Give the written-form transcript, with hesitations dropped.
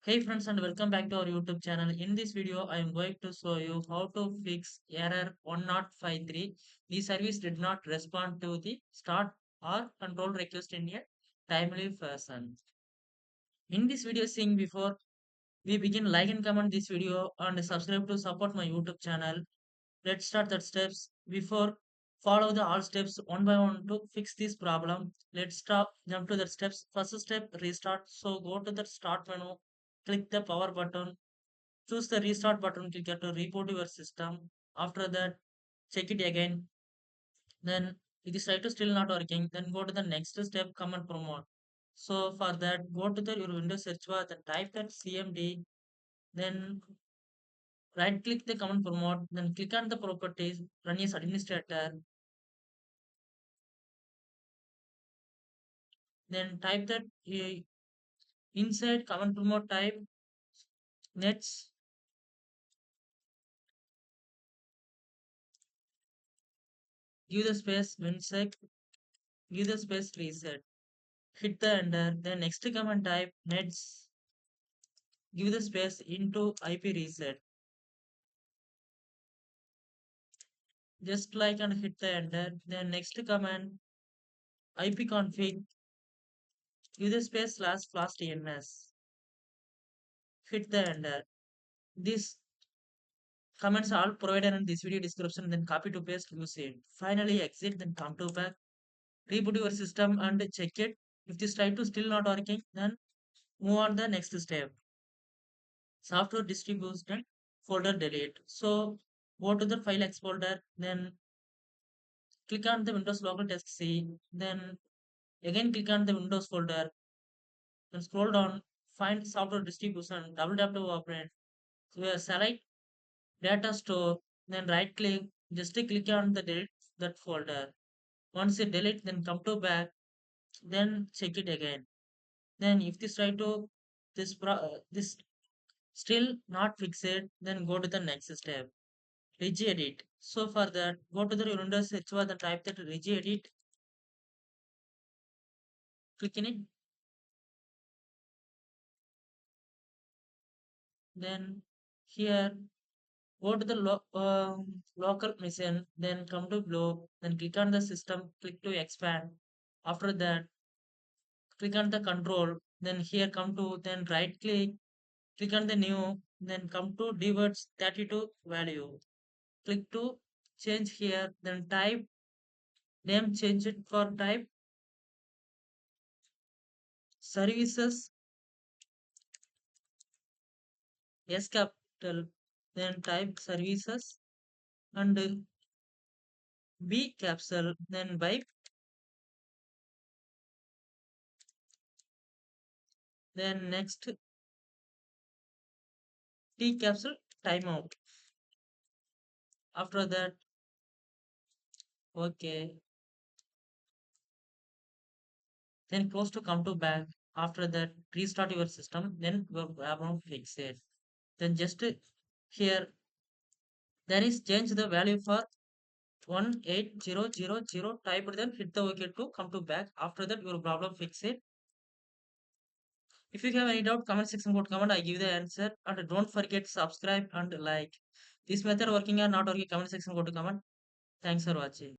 Hey friends and welcome back to our YouTube channel. In this video, I am going to show you how to fix error 1053. The service did not respond to the start or control request in a timely fashion. In this video, seeing before we begin, like and comment this video and subscribe to support my YouTube channel. Let's start the steps. Before follow the all steps one by one to fix this problem. Let's jump to the steps. First step, restart. So go to the start menu, click the power button. Choose the restart button, click to reboot your system. After that, check it again. Then if the site is still not working, then go to the next step, command promote. So for that, go to the your Windows search bar, then type that CMD, then right click the command promote, then click on the properties, run as administrator, then type that inside command promote type nets, give the space winsec, give the space reset. Hit the enter, then next command type nets, give the space into IP reset. Just like and hit the enter. Then next command IP config, give the space slash flash DNS. Hit the enter. These comments are all provided in this video description. Then copy to paste, use it. Finally exit, then come to back. Reboot your system and check it. If this try to still not working, then move on the next step. Software distribution folder delete. So go to the file explorer, then click on the Windows local disk C, then again click on the Windows folder, then scroll down, find software distribution, double tap to open. So we select data store, then right click, just click on the delete that folder. Once you delete, then come to back, then check it again. Then if this try to this still not fix it, then go to the next step. Regedit. So for that, go to the Windows search bar, then type that regedit, click in it, then here go to the local machine, then come to globe, then click on the system, click to expand. After that, click on the control, then here come to, then right click on the new, then come to dewords 32 value. Click to change here, then type name, change it for type services S capital, then type services and B capsule, then by then next T capsule timeout. After that, okay, then close to come to back. After that, restart your system, then go about fix it. Then just here there is change the value for 18000 type, then hit the OK to come to back. After that, your problem fix it. If you have any doubt, comment section go to comment, I give the answer. And don't forget subscribe and like. This method working or not working, comment section go to comment. Thanks for watching.